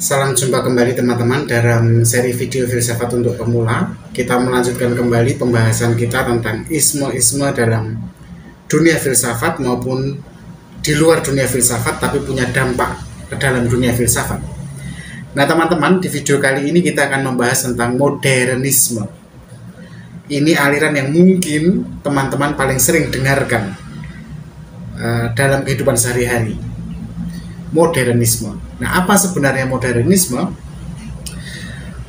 Salam jumpa kembali teman-teman dalam seri video filsafat untuk pemula. Kita melanjutkan kembali pembahasan kita tentang isme-isme dalam dunia filsafat maupun di luar dunia filsafat tapi punya dampak ke dalam dunia filsafat. Nah teman-teman, di video kali ini kita akan membahas tentang modernisme. Ini aliran yang mungkin teman-teman paling sering dengarkan dalam kehidupan sehari-hari. Modernisme. Nah, apa sebenarnya modernisme?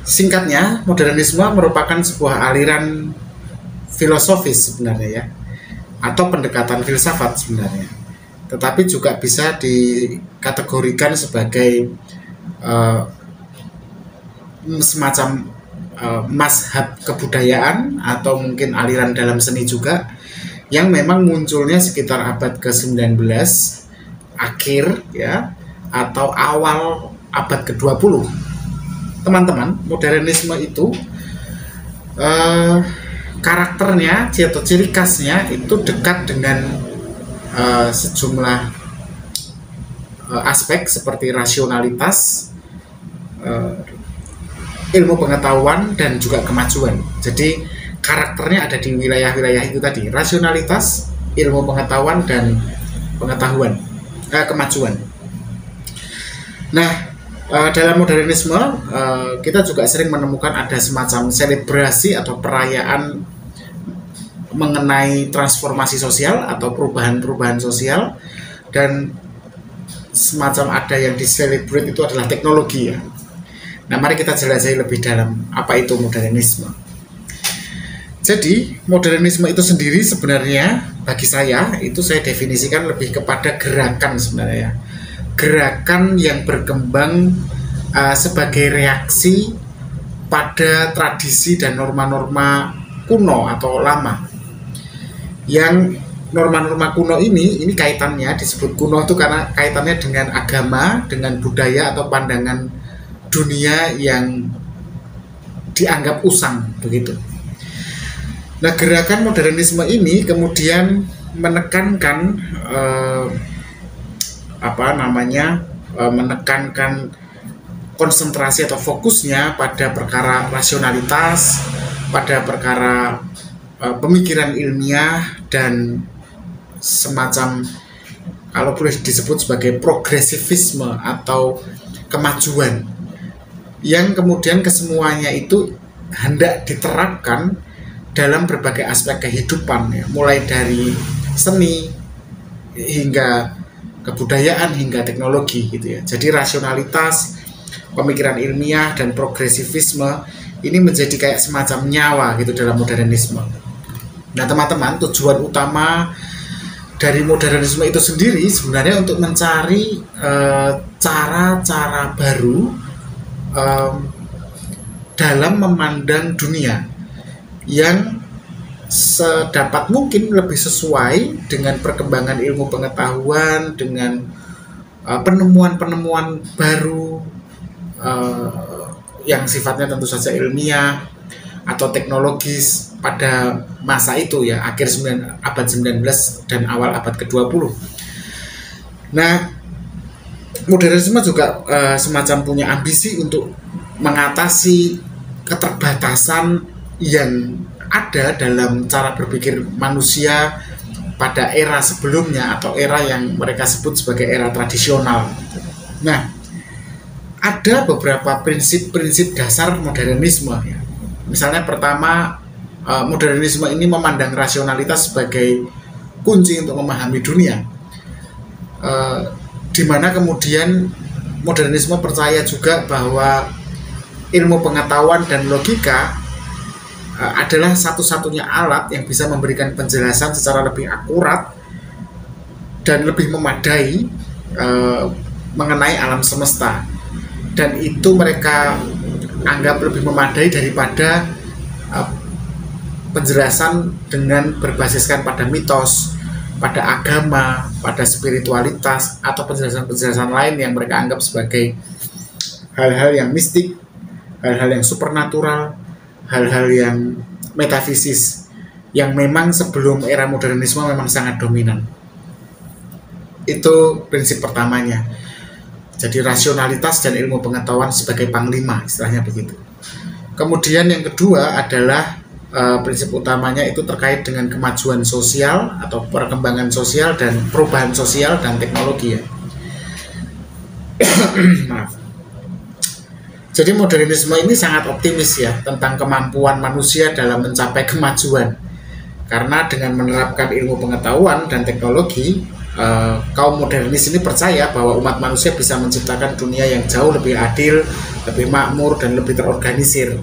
Singkatnya, modernisme merupakan sebuah aliran filosofis sebenarnya ya, atau pendekatan filsafat sebenarnya. Tetapi juga bisa dikategorikan sebagai semacam mazhab kebudayaan atau mungkin aliran dalam seni juga, yang memang munculnya sekitar abad ke-19 akhir ya, atau awal abad ke-20. Teman-teman, modernisme itu karakternya atau ciri khasnya itu dekat dengan sejumlah aspek seperti rasionalitas, ilmu pengetahuan, dan juga kemajuan. Jadi karakternya ada di wilayah-wilayah itu tadi, rasionalitas, ilmu pengetahuan, dan kemajuan. Nah, dalam modernisme kita juga sering menemukan ada semacam selebrasi atau perayaan mengenai transformasi sosial atau perubahan-perubahan sosial, dan semacam ada yang diselebrate itu adalah teknologi ya. Nah, mari kita jelajahi lebih dalam apa itu modernisme. Jadi, modernisme itu sendiri sebenarnya bagi saya definisikan lebih kepada gerakan sebenarnya. Gerakan yang berkembang sebagai reaksi pada tradisi dan norma-norma kuno atau lama. Yang norma-norma kuno ini kaitannya disebut kuno itu karena kaitannya dengan agama, dengan budaya atau pandangan dunia yang dianggap usang begitu. Nah, gerakan modernisme ini kemudian menekankan menekankan konsentrasi atau fokusnya pada perkara rasionalitas, pada perkara pemikiran ilmiah, dan semacam kalau boleh disebut sebagai progresivisme atau kemajuan, yang kemudian kesemuanya itu hendak diterapkan dalam berbagai aspek kehidupan ya, mulai dari seni hingga kebudayaan hingga teknologi gitu ya. Jadi rasionalitas, pemikiran ilmiah, dan progresivisme ini menjadi kayak semacam nyawa gitu dalam modernisme. Nah teman-teman, tujuan utama dari modernisme itu sendiri sebenarnya untuk mencari cara-cara baru dalam memandang dunia yang sedapat mungkin lebih sesuai dengan perkembangan ilmu pengetahuan, dengan penemuan-penemuan baru yang sifatnya tentu saja ilmiah atau teknologis pada masa itu ya, akhir abad 19 dan awal abad ke-20. Nah, modernisme juga semacam punya ambisi untuk mengatasi keterbatasan yang ada dalam cara berpikir manusia pada era sebelumnya atau era yang mereka sebut sebagai era tradisional. Nah, ada beberapa prinsip-prinsip dasar modernisme ya. Misalnya pertama, modernisme ini memandang rasionalitas sebagai kunci untuk memahami dunia, di mana kemudian modernisme percaya juga bahwa ilmu pengetahuan dan logika adalah satu-satunya alat yang bisa memberikan penjelasan secara lebih akurat dan lebih memadai mengenai alam semesta, dan itu mereka anggap lebih memadai daripada penjelasan dengan berbasiskan pada mitos, pada agama, pada spiritualitas, atau penjelasan-penjelasan lain yang mereka anggap sebagai hal-hal yang mistik, hal-hal yang supernatural, hal-hal yang metafisis, yang memang sebelum era modernisme memang sangat dominan. Itu prinsip pertamanya. Jadi rasionalitas dan ilmu pengetahuan sebagai panglima, istilahnya begitu. Kemudian yang kedua adalah prinsip utamanya itu terkait dengan kemajuan sosial atau perkembangan sosial dan perubahan sosial dan teknologi ya. Maaf. Jadi modernisme ini sangat optimis ya tentang kemampuan manusia dalam mencapai kemajuan. Karena dengan menerapkan ilmu pengetahuan dan teknologi, kaum modernis ini percaya bahwa umat manusia bisa menciptakan dunia yang jauh lebih adil, lebih makmur, dan lebih terorganisir.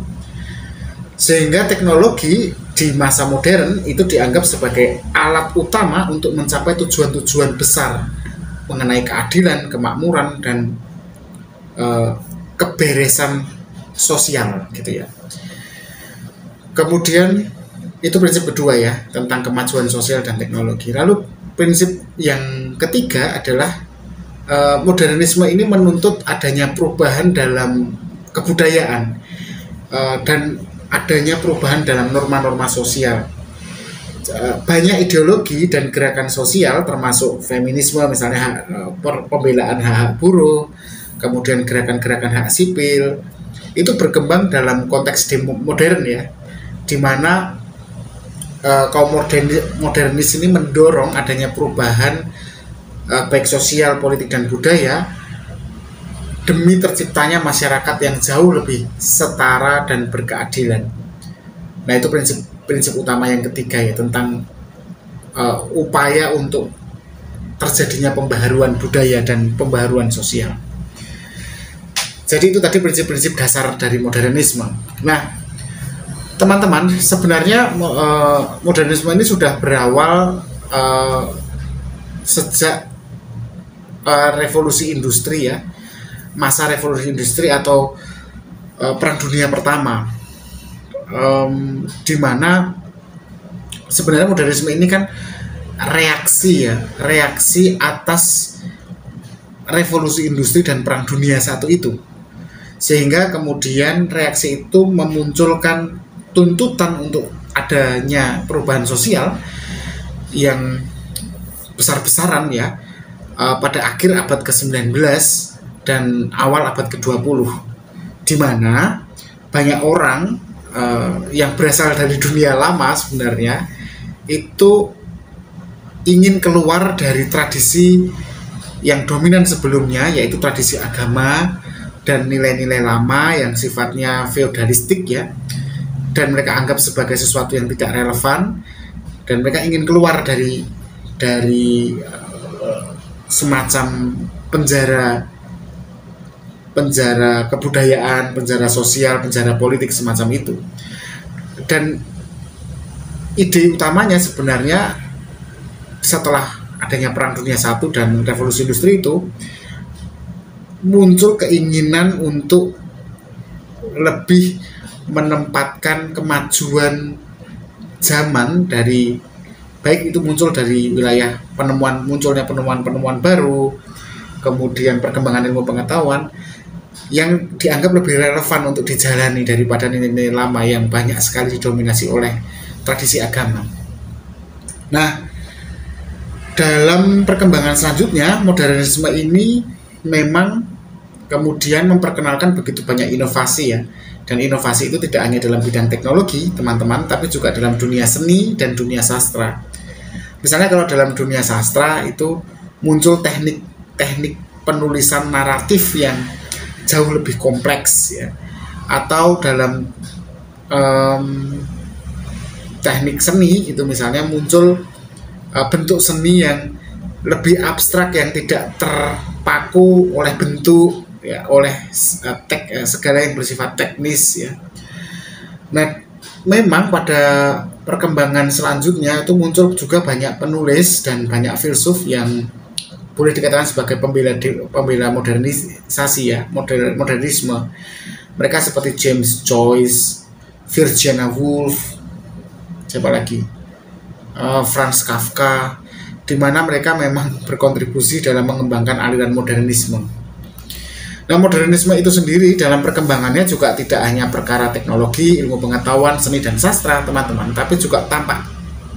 Sehingga teknologi di masa modern itu dianggap sebagai alat utama untuk mencapai tujuan-tujuan besar mengenai keadilan, kemakmuran, dan keberesan sosial gitu ya. Kemudian itu prinsip kedua ya tentang kemajuan sosial dan teknologi. Lalu prinsip yang ketiga adalah modernisme ini menuntut adanya perubahan dalam kebudayaan dan adanya perubahan dalam norma-norma sosial. Banyak ideologi dan gerakan sosial termasuk feminisme misalnya, pembelaan hak-hak buruh, kemudian gerakan-gerakan hak sipil itu berkembang dalam konteks modern ya, di mana kaum modernis ini mendorong adanya perubahan baik sosial, politik, dan budaya demi terciptanya masyarakat yang jauh lebih setara dan berkeadilan. Nah itu prinsip utama yang ketiga ya tentang upaya untuk terjadinya pembaharuan budaya dan pembaharuan sosial. Jadi itu tadi prinsip-prinsip dasar dari modernisme. Nah teman-teman, sebenarnya modernisme ini sudah berawal sejak revolusi industri ya, masa revolusi industri atau perang dunia pertama, di mana sebenarnya modernisme ini kan reaksi atas revolusi industri dan perang dunia satu itu, sehingga kemudian reaksi itu memunculkan tuntutan untuk adanya perubahan sosial yang besar-besaran ya pada akhir abad ke-19 dan awal abad ke-20, di mana banyak orang yang berasal dari dunia lama sebenarnya itu ingin keluar dari tradisi yang dominan sebelumnya, yaitu tradisi agama dan nilai-nilai lama yang sifatnya feodalistik ya, dan mereka anggap sebagai sesuatu yang tidak relevan, dan mereka ingin keluar dari semacam penjara kebudayaan, penjara sosial, penjara politik semacam itu. Dan ide utamanya sebenarnya setelah adanya Perang Dunia I dan Revolusi Industri itu muncul keinginan untuk lebih menempatkan kemajuan zaman dari, baik itu muncul dari wilayah munculnya penemuan baru, kemudian perkembangan ilmu pengetahuan yang dianggap lebih relevan untuk dijalani daripada nilai-nilai lama yang banyak sekali didominasi oleh tradisi agama. Nah, dalam perkembangan selanjutnya, modernisme ini memang kemudian memperkenalkan begitu banyak inovasi ya. Dan inovasi itu tidak hanya dalam bidang teknologi, teman-teman, tapi juga dalam dunia seni dan dunia sastra. Misalnya kalau dalam dunia sastra itu muncul teknik penulisan naratif yang jauh lebih kompleks ya, atau dalam teknik seni itu misalnya muncul bentuk seni yang lebih abstrak yang tidak terpaku oleh bentuk ya, oleh segala yang bersifat teknis ya. Nah, memang pada perkembangan selanjutnya itu muncul juga banyak penulis dan banyak filsuf yang boleh dikatakan sebagai pembela modernisasi ya, modernisme. Mereka seperti James Joyce, Virginia Woolf, siapa lagi, Franz Kafka, di mana mereka memang berkontribusi dalam mengembangkan aliran modernisme. Nah, modernisme itu sendiri dalam perkembangannya juga tidak hanya perkara teknologi, ilmu pengetahuan, seni dan sastra, teman-teman, tapi juga tampak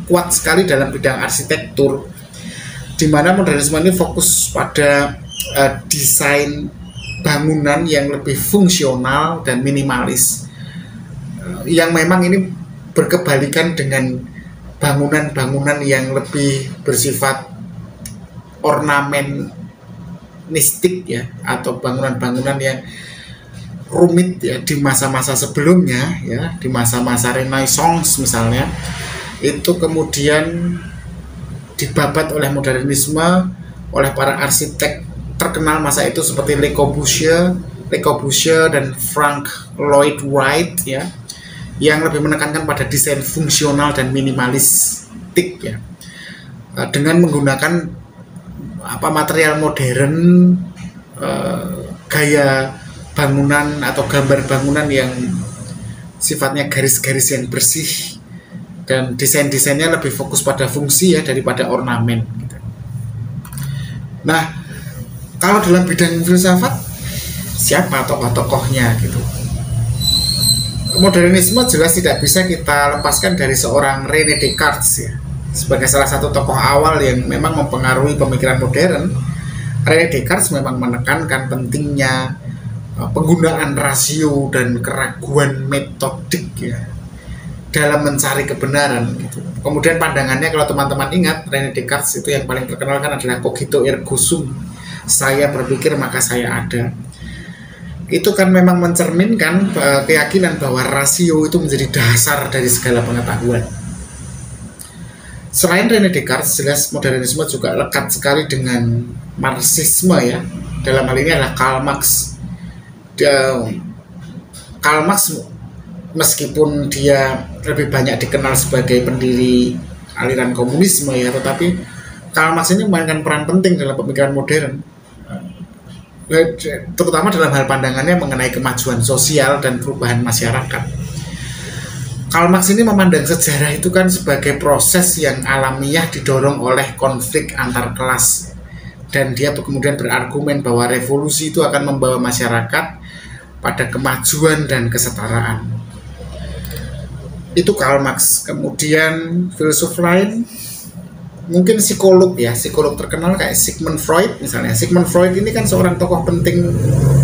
kuat sekali dalam bidang arsitektur, di mana modernisme ini fokus pada desain bangunan yang lebih fungsional dan minimalis, yang memang ini berkebalikan dengan bangunan-bangunan yang lebih bersifat ornamenistik ya, atau bangunan-bangunan yang rumit ya di masa-masa sebelumnya ya, di masa-masa Renaissance misalnya, itu kemudian dibabat oleh modernisme, oleh para arsitek terkenal masa itu seperti Le Corbusier dan Frank Lloyd Wright ya, yang lebih menekankan pada desain fungsional dan minimalistik ya, dengan menggunakan material modern, gaya bangunan atau gambar bangunan yang sifatnya garis-garis yang bersih, dan desain-desainnya lebih fokus pada fungsi ya daripada ornamen gitu. Nah, kalau dalam bidang filsafat, siapa tokoh-tokohnya gitu? Modernisme jelas tidak bisa kita lepaskan dari seorang René Descartes ya, sebagai salah satu tokoh awal yang memang mempengaruhi pemikiran modern. René Descartes memang menekankan pentingnya penggunaan rasio dan keraguan metodik ya dalam mencari kebenaran gitu. Kemudian pandangannya, kalau teman-teman ingat, René Descartes itu yang paling terkenal kan adalah cogito ergo sum, saya berpikir maka saya ada. Itu kan memang mencerminkan keyakinan bahwa rasio itu menjadi dasar dari segala pengetahuan. Selain René Descartes, jelas modernisme juga lekat sekali dengan Marxisme ya. Dalam hal ini adalah Karl Marx. Karl Marx meskipun dia lebih banyak dikenal sebagai pendiri aliran komunisme ya, tetapi Karl Marx ini memainkan peran penting dalam pemikiran modern, terutama dalam hal pandangannya mengenai kemajuan sosial dan perubahan masyarakat. Karl Marx ini memandang sejarah itu kan sebagai proses yang alamiah didorong oleh konflik antar kelas, dan dia kemudian berargumen bahwa revolusi itu akan membawa masyarakat pada kemajuan dan kesetaraan. Itu Karl Marx. Kemudian filsuf lain, mungkin psikolog ya, psikolog terkenal kayak Sigmund Freud misalnya. Sigmund Freud ini kan seorang tokoh penting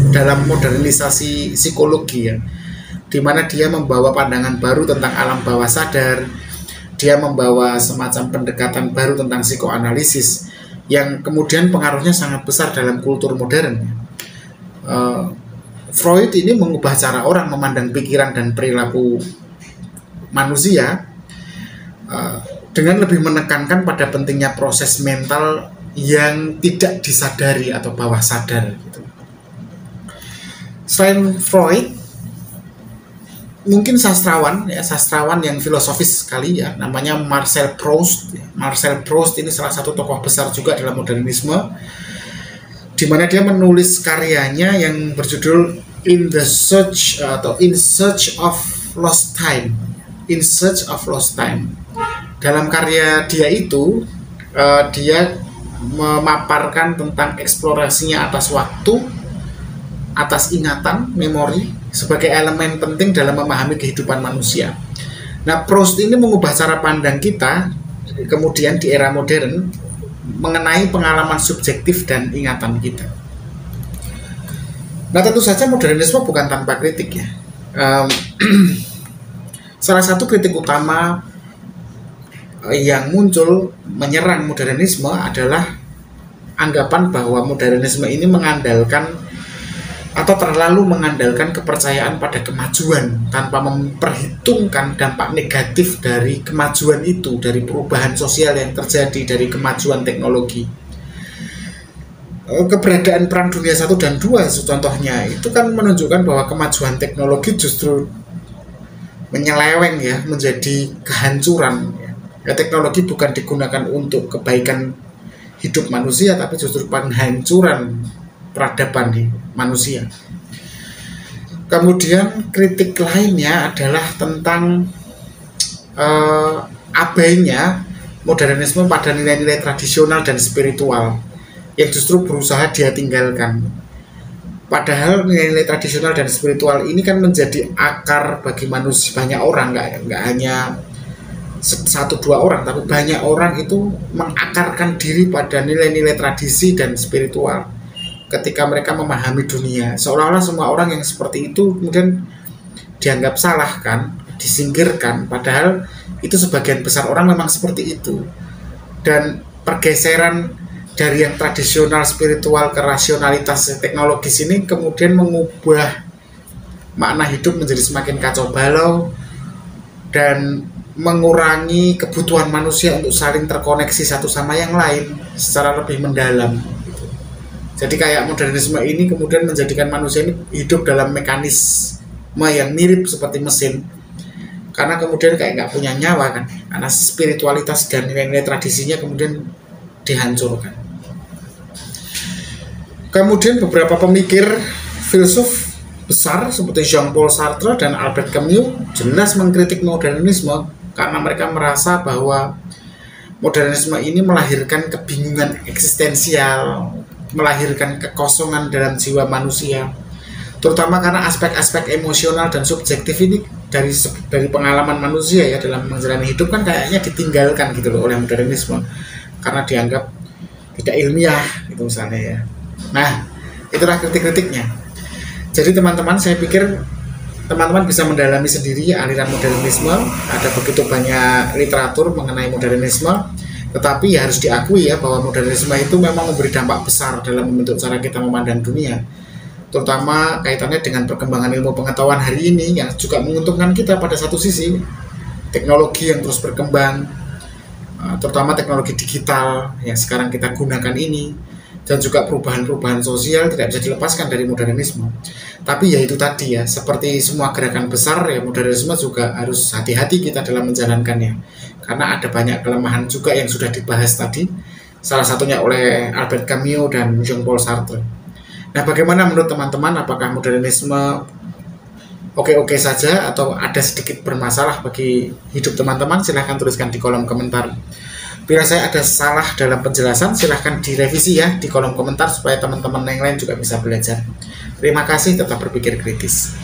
dalam modernisasi psikologi ya, di mana dia membawa pandangan baru tentang alam bawah sadar. Dia membawa semacam pendekatan baru tentang psikoanalisis yang kemudian pengaruhnya sangat besar dalam kultur modern. Freud ini mengubah cara orang memandang pikiran dan perilaku manusia, dengan lebih menekankan pada pentingnya proses mental yang tidak disadari atau bawah sadar gitu. Selain Freud, mungkin sastrawan yang filosofis sekali ya, namanya Marcel Proust. Marcel Proust ini salah satu tokoh besar juga dalam modernisme, di mana dia menulis karyanya yang berjudul In Search of Lost Time. In Search of Lost Time. Dalam karya dia itu, dia memaparkan tentang eksplorasinya atas waktu, atas ingatan, memori, sebagai elemen penting dalam memahami kehidupan manusia. Nah, Proust ini mengubah cara pandang kita kemudian di era modern mengenai pengalaman subjektif dan ingatan kita. Nah, tentu saja modernisme bukan tanpa kritik ya. Salah satu kritik utama yang muncul menyerang modernisme adalah anggapan bahwa modernisme ini mengandalkan atau terlalu mengandalkan kepercayaan pada kemajuan tanpa memperhitungkan dampak negatif dari kemajuan itu, dari perubahan sosial yang terjadi dari kemajuan teknologi. Keberadaan Perang Dunia 1 dan 2 contohnya itu kan menunjukkan bahwa kemajuan teknologi justru menyeleweng ya, menjadi kehancuran. Ya, teknologi bukan digunakan untuk kebaikan hidup manusia, tapi justru penghancuran peradaban di manusia. Kemudian kritik lainnya adalah tentang abainya modernisme pada nilai-nilai tradisional dan spiritual yang justru berusaha dia tinggalkan. Padahal nilai-nilai tradisional dan spiritual ini kan menjadi akar bagi manusia, banyak orang, nggak hanya satu dua orang, tapi banyak orang itu mengakarkan diri pada nilai-nilai tradisi dan spiritual ketika mereka memahami dunia, seolah-olah semua orang yang seperti itu kemudian dianggap salah kan, disingkirkan, padahal itu sebagian besar orang memang seperti itu. Dan pergeseran dari yang tradisional spiritual ke rasionalitas teknologis ini kemudian mengubah makna hidup menjadi semakin kacau balau dan mengurangi kebutuhan manusia untuk saling terkoneksi satu sama yang lain secara lebih mendalam. Jadi kayak modernisme ini kemudian menjadikan manusia ini hidup dalam mekanisme yang mirip seperti mesin, karena kemudian kayak nggak punya nyawa kan, karena spiritualitas dan nilai-nilai tradisinya kemudian dihancurkan. Kemudian beberapa pemikir filsuf besar seperti Jean-Paul Sartre dan Albert Camus jelas mengkritik modernisme karena mereka merasa bahwa modernisme ini melahirkan kebingungan eksistensial, melahirkan kekosongan dalam jiwa manusia, terutama karena aspek-aspek emosional dan subjektif ini dari pengalaman manusia ya dalam menjalani hidup kan kayaknya ditinggalkan gitu loh oleh modernisme karena dianggap tidak ilmiah gitu misalnya ya. Nah, itulah kritik-kritiknya. Jadi teman-teman, saya pikir teman-teman bisa mendalami sendiri aliran modernisme. Ada begitu banyak literatur mengenai modernisme, tetapi ya harus diakui ya bahwa modernisme itu memang memberi dampak besar dalam membentuk cara kita memandang dunia, terutama kaitannya dengan perkembangan ilmu pengetahuan hari ini yang juga menguntungkan kita pada satu sisi. Teknologi yang terus berkembang, terutama teknologi digital yang sekarang kita gunakan ini, dan juga perubahan-perubahan sosial tidak bisa dilepaskan dari modernisme. Tapi ya itu tadi ya, seperti semua gerakan besar ya, modernisme juga harus hati-hati kita dalam menjalankannya, karena ada banyak kelemahan juga yang sudah dibahas tadi, salah satunya oleh Albert Camus dan Jean-Paul Sartre. Nah, bagaimana menurut teman-teman, apakah modernisme oke-oke saja atau ada sedikit bermasalah bagi hidup teman-teman? Silahkan tuliskan di kolom komentar. Bila saya ada salah dalam penjelasan, silahkan direvisi ya di kolom komentar supaya teman-teman yang lain juga bisa belajar. Terima kasih, tetap berpikir kritis.